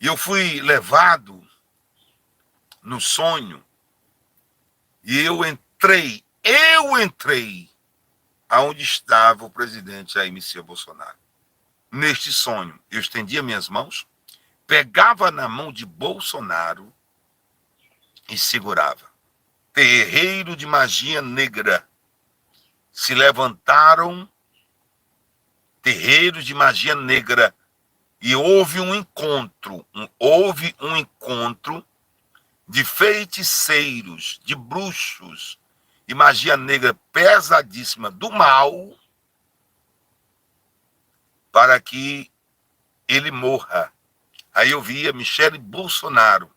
E eu fui levado no sonho e eu entrei aonde estava o presidente Jair Messias Bolsonaro. Neste sonho, eu estendia minhas mãos, pegava na mão de Bolsonaro e segurava. Terreiro de magia negra. Se levantaram terreiros de magia negra e houve um encontro de feiticeiros, de bruxos e magia negra pesadíssima do mal para que ele morra. Aí eu via Michele Bolsonaro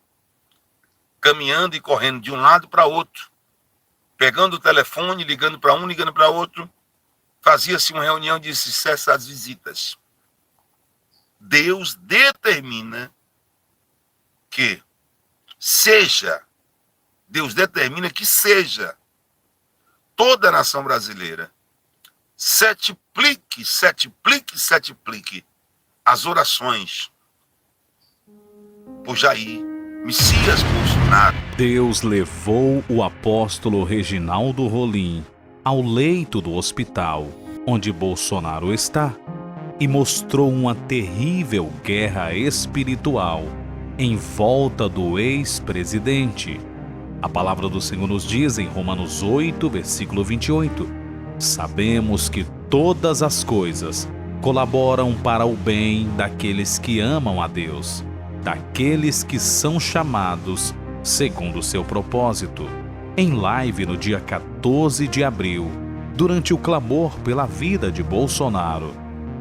caminhando e correndo de um lado para outro, pegando o telefone, ligando para um, ligando para outro. Fazia-se uma reunião de cessa as visitas. Deus determina que seja, Deus determina que seja toda a nação brasileira setiplique as orações por Jair Messias Bolsonaro. Deus levou o apóstolo Reginaldo Rolim ao leito do hospital onde Bolsonaro está e mostrou uma terrível guerra espiritual em volta do ex-presidente. A palavra do Senhor nos diz em Romanos 8, versículo 28: sabemos que todas as coisas colaboram para o bem daqueles que amam a Deus, daqueles que são chamados segundo o seu propósito. Em live no dia 14 de abril, durante o clamor pela vida de Bolsonaro,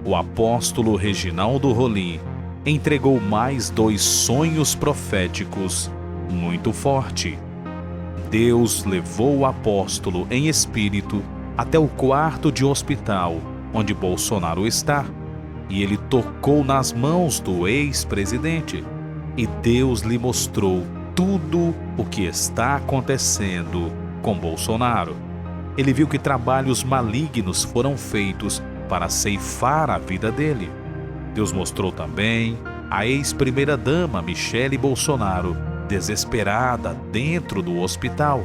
o apóstolo Reginaldo Rolim entregou mais 2 sonhos proféticos muito fortes. Deus levou o apóstolo em espírito até o quarto de hospital onde Bolsonaro está, e ele tocou nas mãos do ex-presidente, e Deus lhe mostrou tudo o que está acontecendo com Bolsonaro. Ele viu que trabalhos malignos foram feitos para ceifar a vida dele. Deus mostrou também a ex-primeira-dama Michele Bolsonaro desesperada dentro do hospital,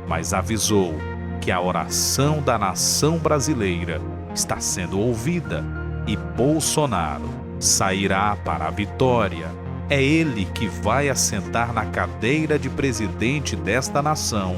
mas avisou que a oração da nação brasileira está sendo ouvida e Bolsonaro sairá para a vitória. É ele que vai assentar na cadeira de presidente desta nação.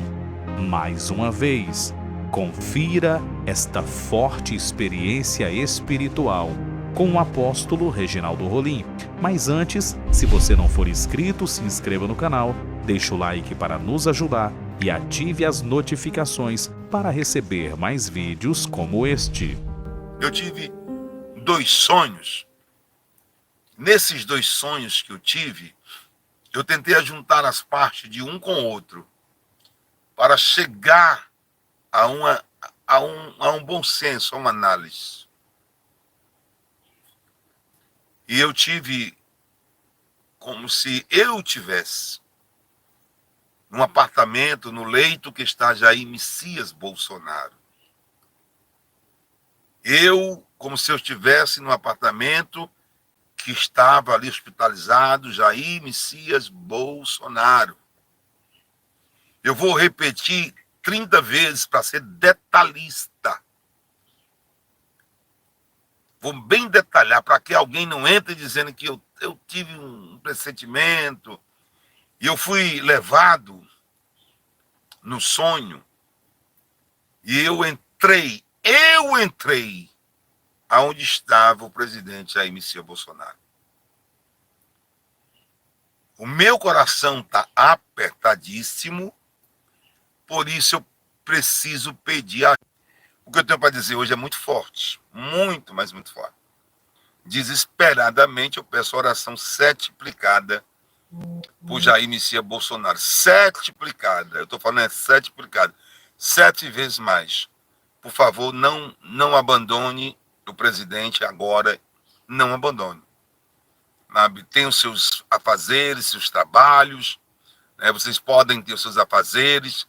Mais uma vez, confira esta forte experiência espiritual com o apóstolo Reginaldo Rolim. Mas antes, se você não for inscrito, se inscreva no canal, deixe o like para nos ajudar e ative as notificações para receber mais vídeos como este. Eu tive 2 sonhos. Nesses 2 sonhos que eu tive, eu tentei juntar as partes de um com o outro para chegar a um bom senso, a uma análise. E eu tive como se eu tivesse num apartamento, no leito que está Jair Messias Bolsonaro. Eu, como se eu estivesse num apartamento que estava ali hospitalizado, Jair Messias Bolsonaro. Eu vou repetir 30 vezes para ser detalhista. Vou bem detalhar para que alguém não entre dizendo que eu tive um pressentimento e eu fui levado no sonho e eu entrei aonde estava o presidente Jair Messias Bolsonaro. O meu coração está apertadíssimo, por isso eu preciso pedir. O que eu tenho para dizer hoje é muito forte, muito, mas muito forte. Desesperadamente eu peço oração setiplicada por Jair Messias Bolsonaro. Setiplicada, eu estou falando setiplicada, 7 vezes mais. Por favor, não abandone o presidente agora, não abandone. Tem os seus afazeres, seus trabalhos, né? Vocês podem ter os seus afazeres,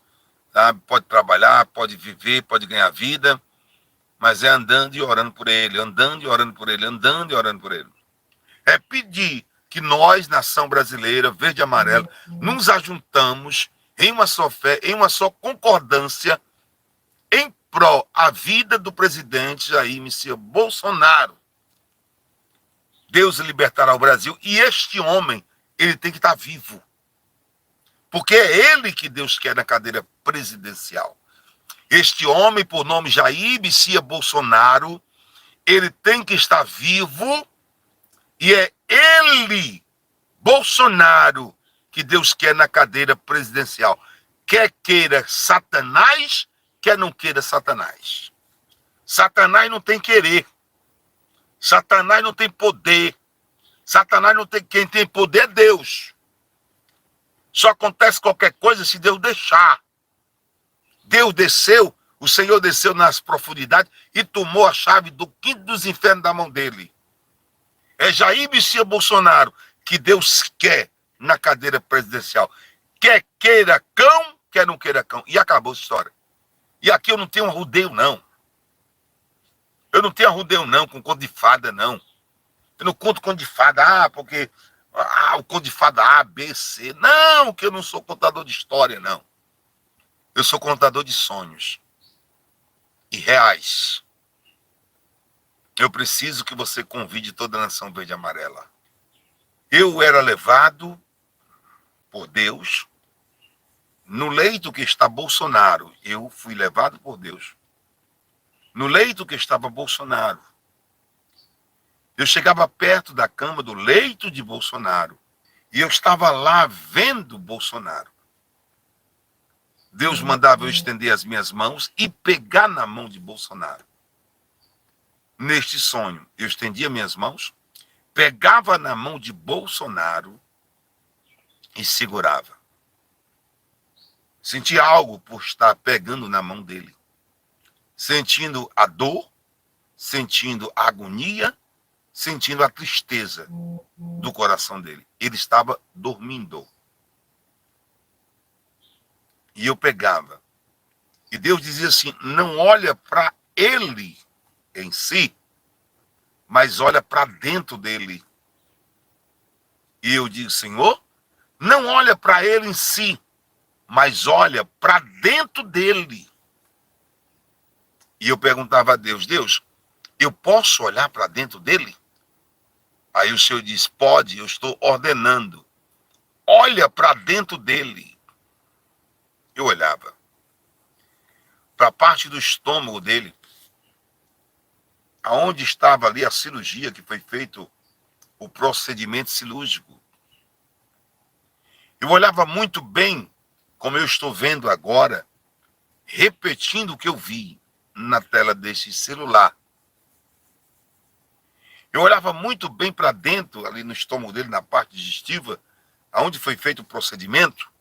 sabe? Pode trabalhar, pode viver, pode ganhar vida, mas é andando e orando por ele, andando e orando por ele, andando e orando por ele. É pedir que nós, nação brasileira, verde e amarelo, nos ajuntamos em uma só fé, em uma só concordância, em pró a vida do presidente Jair Messias Bolsonaro. Deus libertará o Brasil, e este homem, ele tem que estar vivo. Porque é ele que Deus quer na cadeira presidencial. Este homem, por nome Jair Messias Bolsonaro, ele tem que estar vivo, e é ele, Bolsonaro, que Deus quer na cadeira presidencial. Quer queira Satanás, quer não queira Satanás. Satanás não tem querer. Satanás não tem poder. Satanás não tem... Quem tem poder é Deus. Só acontece qualquer coisa se Deus deixar. Deus desceu, o Senhor desceu nas profundidades e tomou a chave do quinto dos infernos da mão dele. É Jair Messias Bolsonaro que Deus quer na cadeira presidencial. Quer queira cão, quer não queira cão. E acabou a história. E aqui eu não tenho um rodeio, não. Eu não tenho arrudeio, não, com conto de fada, não. Eu não conto conto de fada, porque o conto de fada A, B, C. Não, que eu não sou contador de história, não. Eu sou contador de sonhos. E reais. Eu preciso que você convide toda a nação verde e amarela. Eu era levado por Deus. No leito que está Bolsonaro, eu fui levado por Deus. No leito que estava Bolsonaro, eu chegava perto da cama do leito de Bolsonaro e eu estava lá vendo Bolsonaro. Deus mandava eu estender as minhas mãos e pegar na mão de Bolsonaro. Neste sonho, eu estendia minhas mãos, pegava na mão de Bolsonaro e segurava. Senti algo por estar pegando na mão dele. Sentindo a dor, sentindo a agonia, sentindo a tristeza do coração dele. Ele estava dormindo. E eu pegava. E Deus dizia assim, não olha para ele em si, mas olha para dentro dele. E eu digo, Senhor, não olha para ele em si, mas olha para dentro dele. E eu perguntava a Deus, Deus, eu posso olhar para dentro dele? Aí o Senhor diz, pode, eu estou ordenando. Olha para dentro dele. Eu olhava para a parte do estômago dele, aonde estava ali a cirurgia que foi feito, o procedimento cirúrgico. Eu olhava muito bem, como eu estou vendo agora, repetindo o que eu vi na tela desse celular. Eu olhava muito bem para dentro, ali no estômago dele, na parte digestiva, aonde foi feito o procedimento,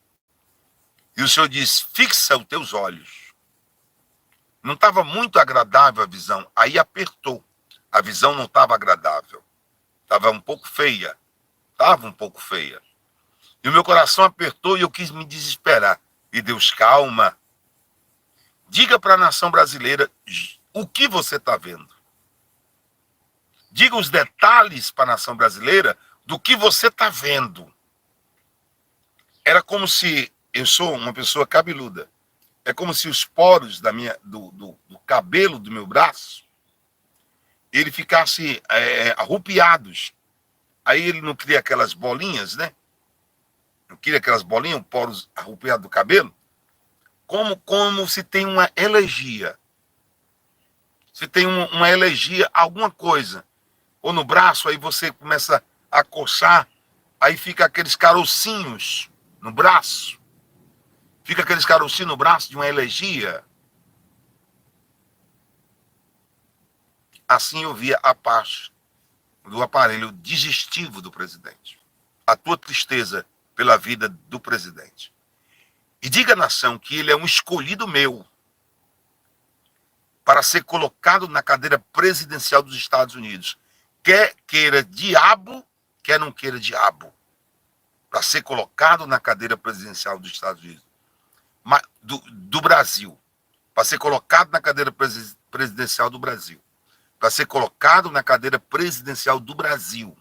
e o Senhor diz, fixa os teus olhos. Não estava muito agradável a visão, aí apertou. A visão não estava agradável, estava um pouco feia, E o meu coração apertou e eu quis me desesperar. E Deus, calma. Diga para a nação brasileira o que você está vendo. Diga os detalhes para a nação brasileira do que você está vendo. Era como se, eu sou uma pessoa cabeluda, é como se os poros do cabelo do meu braço, ele ficasse arrupiados. Aí ele não cria aquelas bolinhas, né? Não cria aquelas bolinhas, poros arrupiados do cabelo. Como se tem uma alergia. Se tem uma alergia a alguma coisa. Ou no braço, aí você começa a coçar, aí fica aqueles carocinhos no braço. Fica aqueles carocinhos no braço de uma alergia. Assim eu via a parte do aparelho digestivo do presidente. A tua tristeza pela vida do presidente. E diga à nação que ele é um escolhido meu para ser colocado na cadeira presidencial dos Estados Unidos. Quer queira diabo, quer não queira diabo. Para ser colocado na cadeira presidencial dos Estados Unidos. Do Brasil. Para ser colocado na cadeira presidencial do Brasil. Para ser colocado na cadeira presidencial do Brasil.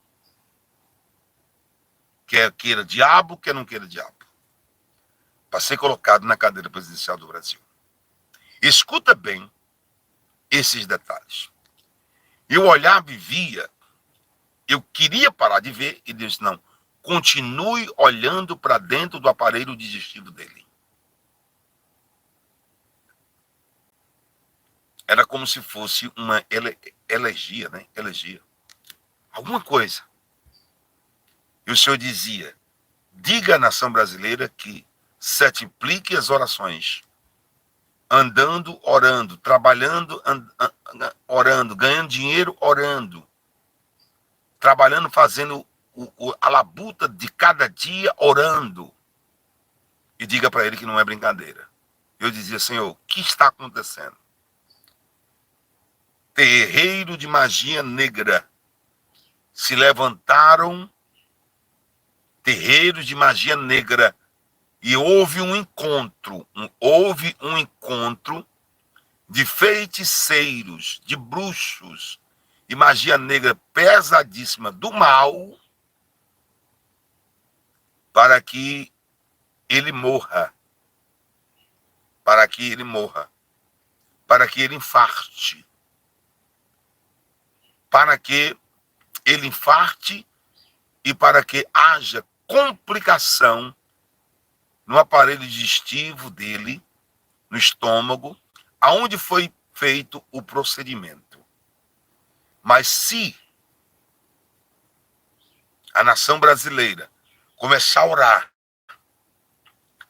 quer queira diabo, quer não queira diabo, para ser colocado na cadeira presidencial do Brasil. Escuta bem esses detalhes. Eu olhava e via, eu queria parar de ver, e Deus não, continue olhando para dentro do aparelho digestivo dele. Era como se fosse uma elegia, né? Elegia. Alguma coisa. E o Senhor dizia, diga à nação brasileira que multiplique as orações, andando, orando, trabalhando, orando, ganhando dinheiro, orando, trabalhando, fazendo a labuta de cada dia, orando. E diga para ele que não é brincadeira. Eu dizia, Senhor, o que está acontecendo? Terreiro de magia negra. Se levantaram terreiros de magia negra e houve um encontro de feiticeiros, de bruxos e magia negra pesadíssima do mal para que ele morra, para que ele infarte, para que ele infarte e para que haja complicação no aparelho digestivo dele, no estômago, aonde foi feito o procedimento. Mas se a nação brasileira começar a orar,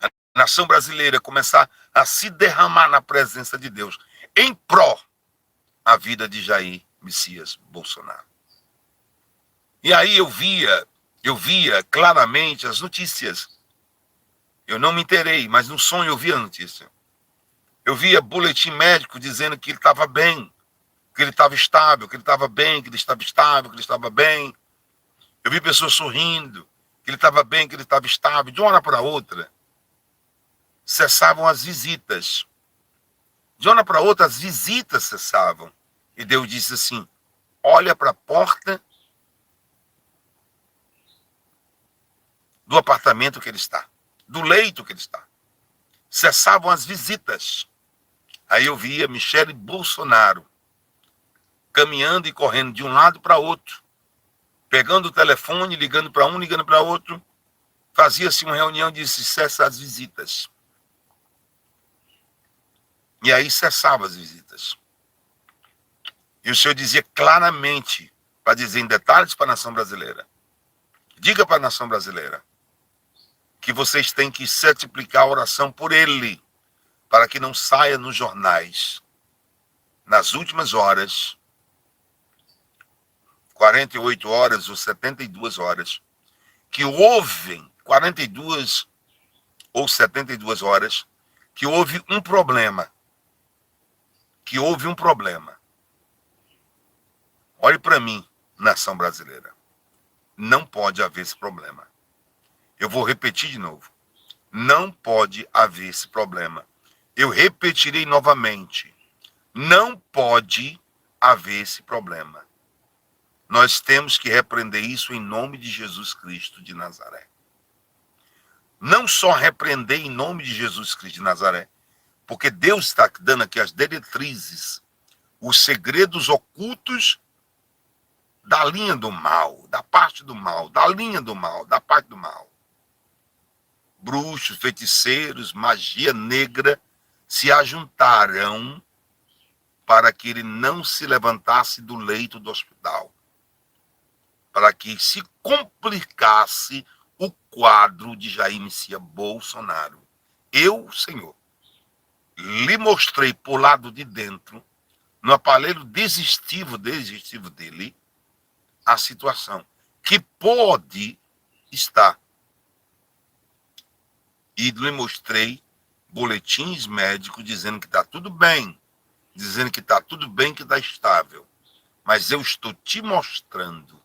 a nação brasileira começar a se derramar na presença de Deus em pró a vida de Jair Messias Bolsonaro. E aí eu via claramente as notícias. Eu não me inteirei, mas no sonho eu via a notícia. Eu via boletim médico dizendo que ele estava bem, que ele estava estável, que ele estava bem, que ele estava estável, que ele estava bem. Eu vi pessoas sorrindo, que ele estava bem, que ele estava estável. De uma hora para outra, cessavam as visitas. De uma hora para outra, as visitas cessavam. E Deus disse assim, olha para a porta do apartamento que ele está, do leito que ele está. Cessavam as visitas. Aí eu via Michele Bolsonaro caminhando e correndo de um lado para outro, pegando o telefone, ligando para um, ligando para outro. Fazia-se uma reunião e disse, cessa as visitas. E aí cessava as visitas. E o Senhor dizia claramente, para dizer em detalhes para a nação brasileira, diga para a nação brasileira, que vocês têm que multiplicar a oração por ele, para que não saia nos jornais, nas últimas horas, 48 horas ou 72 horas, que houve 42 ou 72 horas, que houve um problema. Olhe para mim, nação brasileira. Não pode haver esse problema. Eu vou repetir de novo. Não pode haver esse problema. Eu repetirei novamente. Não pode haver esse problema. Nós temos que repreender isso em nome de Jesus Cristo de Nazaré. Não só repreender em nome de Jesus Cristo de Nazaré, porque Deus está dando aqui as diretrizes, os segredos ocultos da linha do mal, da parte do mal, da linha do mal, da parte do mal. Bruxos, feiticeiros, magia negra se ajuntarão para que ele não se levantasse do leito do hospital, para que se complicasse o quadro de Jair Messias Bolsonaro. Eu, Senhor, lhe mostrei por lado de dentro, no aparelho digestivo dele, a situação que pode estar. E lhe mostrei boletins médicos dizendo que está tudo bem, dizendo que está tudo bem, que está estável. Mas eu estou te mostrando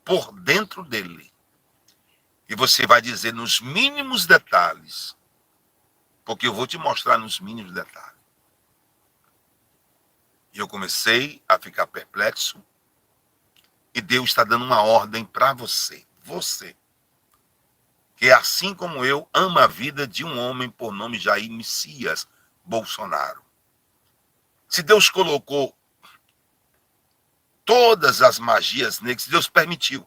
por dentro dele. E você vai dizer nos mínimos detalhes, porque eu vou te mostrar nos mínimos detalhes. E eu comecei a ficar perplexo, e Deus está dando uma ordem para você. Você, que assim como eu, ama a vida de um homem por nome Jair Messias Bolsonaro. Se Deus colocou todas as magias negras, Deus permitiu,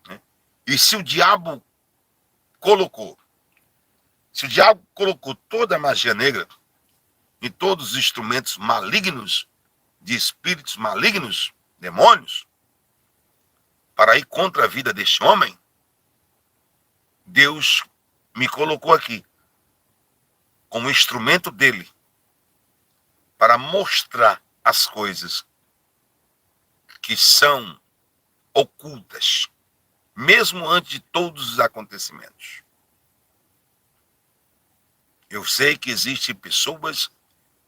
né? E se o diabo colocou toda a magia negra e todos os instrumentos malignos, de espíritos malignos, demônios, para ir contra a vida deste homem, Deus me colocou aqui como instrumento dele para mostrar as coisas que são ocultas, mesmo antes de todos os acontecimentos. Eu sei que existem pessoas,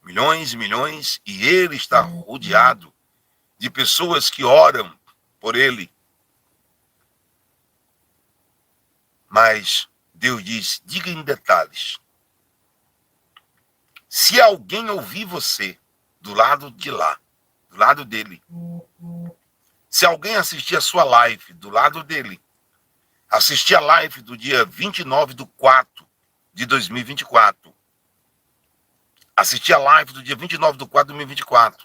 milhões e milhões, e ele está rodeado de pessoas que oram por ele. Mas Deus diz, diga em detalhes. Se alguém ouvir você do lado de lá, do lado dele, se alguém assistir a sua live do lado dele, assistir a live do dia 29/4/2024, assistir a live do dia 29/4/2024,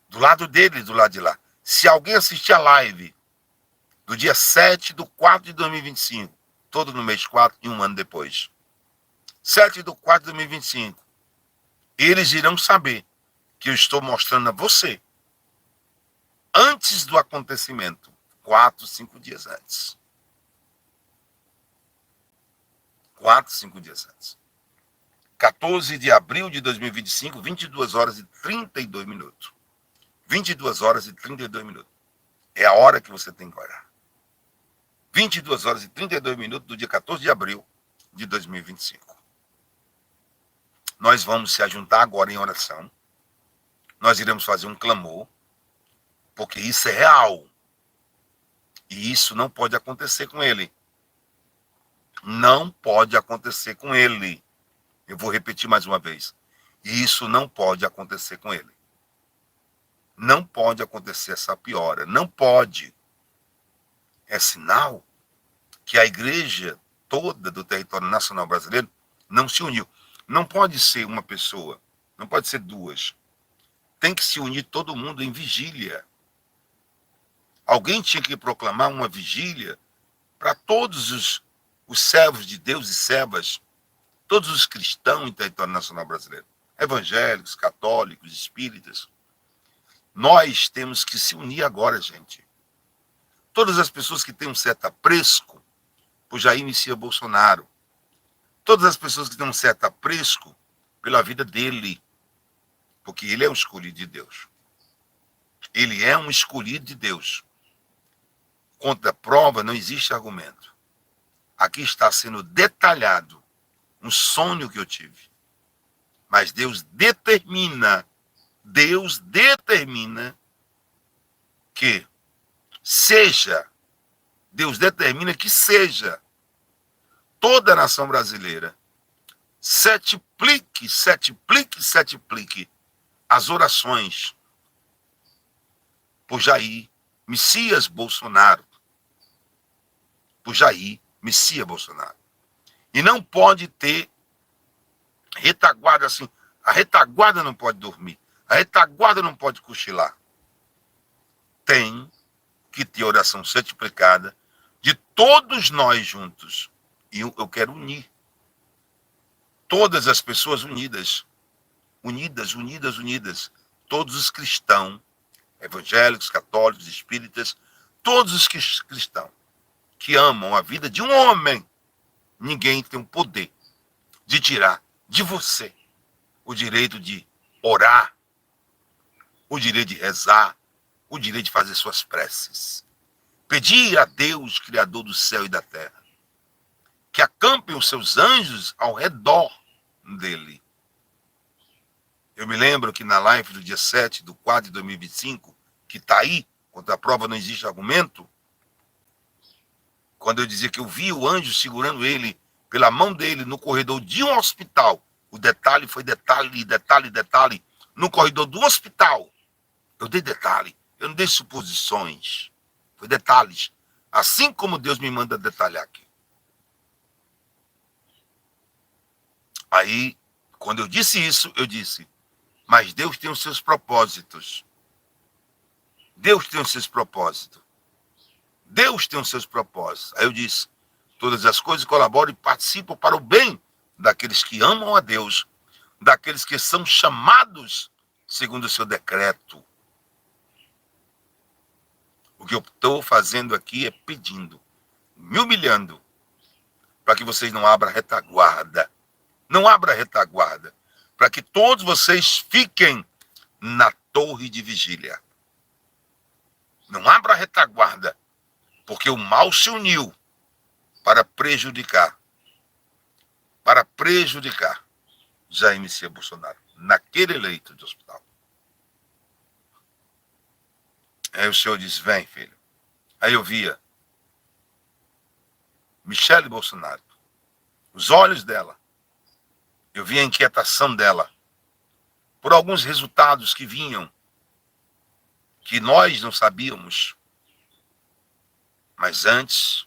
do lado dele, do lado de lá. Se alguém assistir a live do dia 7/4/2025, todo no mês 4 e um ano depois, 7/4/2025, eles irão saber que eu estou mostrando a você antes do acontecimento, 4, 5 dias antes. 4, 5 dias antes. 14 de abril de 2025, 22 horas e 32 minutos. 22 horas e 32 minutos. É a hora que você tem que orar. 22 horas e 32 minutos do dia 14 de abril de 2025. Nós vamos se ajuntar agora em oração. Nós iremos fazer um clamor, porque isso é real. E isso não pode acontecer com ele. Não pode acontecer com ele. Eu vou repetir mais uma vez. Isso não pode acontecer com ele. Não pode acontecer essa piora. Não pode. É sinal que a igreja toda do território nacional brasileiro não se uniu. Não pode ser uma pessoa. Não pode ser duas. Tem que se unir todo mundo em vigília. Alguém tinha que proclamar uma vigília para todos os servos de Deus e servas, todos os cristãos em território nacional brasileiro, evangélicos, católicos, espíritas. Nós temos que se unir agora, gente. Todas as pessoas que têm um certo apreço por Jair Messias Bolsonaro, todas as pessoas que têm um certo apreço pela vida dele, porque ele é um escolhido de Deus. Ele é um escolhido de Deus. Contra a prova não existe argumento. Aqui está sendo detalhado um sonho que eu tive. Mas Deus determina que seja, Deus determina que seja toda a nação brasileira setiplique as orações por Jair Messias Bolsonaro. Por Jair Messias Bolsonaro. E não pode ter retaguarda assim. A retaguarda não pode dormir. A retaguarda não pode cochilar. Tem que ter oração certificada de todos nós juntos. E eu quero unir. Todas as pessoas unidas. Unidas. Todos os cristãos, evangélicos, católicos, espíritas, todos os cristãos que amam a vida de um homem. Ninguém tem o poder de tirar de você o direito de orar, o direito de rezar, o direito de fazer suas preces. Pedir a Deus, Criador do céu e da terra, que acampem os seus anjos ao redor dele. Eu me lembro que na live do dia 7/4/2025, que está aí, contra a prova não existe argumento, quando eu dizia que eu vi o anjo segurando ele pela mão dele no corredor de um hospital. O detalhe foi detalhe, no corredor do hospital. Eu dei detalhe, eu não dei suposições. Foi detalhes. Assim como Deus me manda detalhar aqui. Aí, quando eu disse isso, eu disse, mas Deus tem os seus propósitos. Deus tem os seus propósitos. Deus tem os seus propósitos. Aí eu disse, todas as coisas colaboram e participam para o bem daqueles que amam a Deus, daqueles que são chamados segundo o seu decreto. O que eu estou fazendo aqui é pedindo, me humilhando, para que vocês não abram retaguarda. Não abra retaguarda, para que todos vocês fiquem na torre de vigília. Não abra retaguarda, porque o mal se uniu para prejudicar Jair Messias Bolsonaro, naquele leito de hospital. Aí o senhor disse, vem, filho. Aí eu via Michele Bolsonaro, os olhos dela, eu via a inquietação dela por alguns resultados que vinham, que nós não sabíamos, mas antes,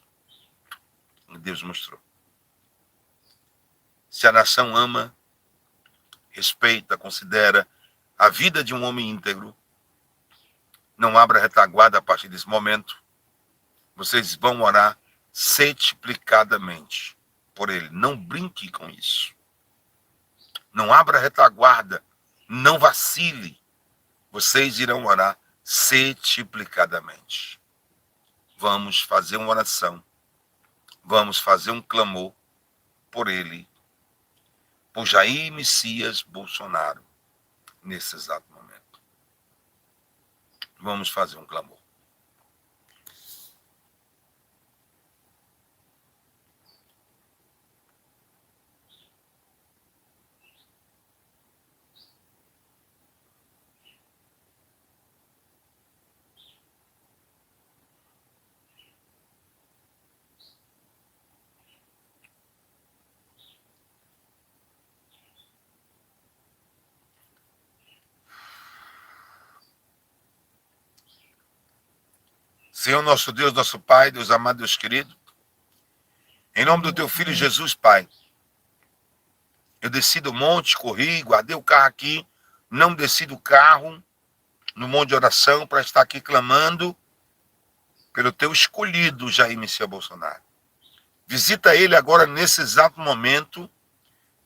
Deus mostrou. Se a nação ama, respeita, considera a vida de um homem íntegro, não abra retaguarda a partir desse momento. Vocês vão orar setiplicadamente por ele. Não brinque com isso. Não abra retaguarda. Não vacile. Vocês irão orar setiplicadamente. Vamos fazer uma oração. Vamos fazer um clamor por ele, por Jair Messias Bolsonaro, nesse exato momento. Vamos fazer um clamor. Senhor nosso Deus, nosso Pai, Deus amado, Deus querido, em nome do teu Filho Jesus, Pai, eu desci do monte, corri, guardei o carro aqui, não desci do carro no monte de oração para estar aqui clamando pelo teu escolhido Jair Messias Bolsonaro. Visita ele agora nesse exato momento,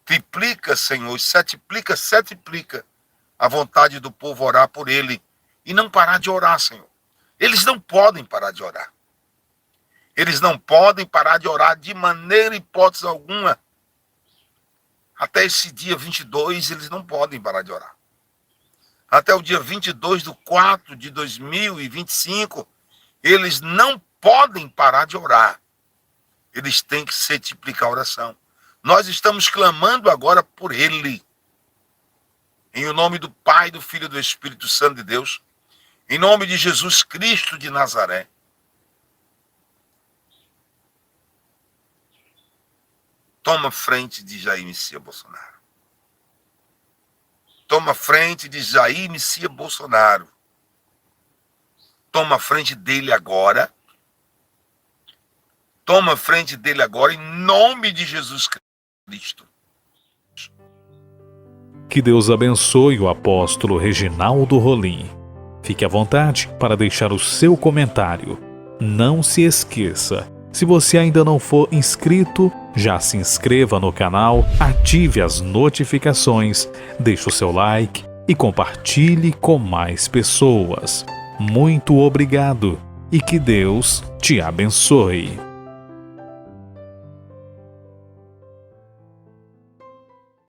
triplica, Senhor, setiplica a vontade do povo orar por ele e não parar de orar, Senhor. Eles não podem parar de orar. Eles não podem parar de orar de maneira, hipótese alguma. Até esse dia 22, eles não podem parar de orar. Até o dia 22/4/2025, eles não podem parar de orar. Eles têm que setiplicar a oração. Nós estamos clamando agora por ele. Em o nome do Pai, do Filho e do Espírito Santo de Deus. Em nome de Jesus Cristo de Nazaré. Toma frente de Jair Messias Bolsonaro. Toma frente de Jair Messias Bolsonaro. Toma frente dele agora. Toma frente dele agora em nome de Jesus Cristo. Que Deus abençoe o apóstolo Reginaldo Rolim. Fique à vontade para deixar o seu comentário. Não se esqueça, se você ainda não for inscrito, já se inscreva no canal, ative as notificações, deixe o seu like e compartilhe com mais pessoas. Muito obrigado e que Deus te abençoe.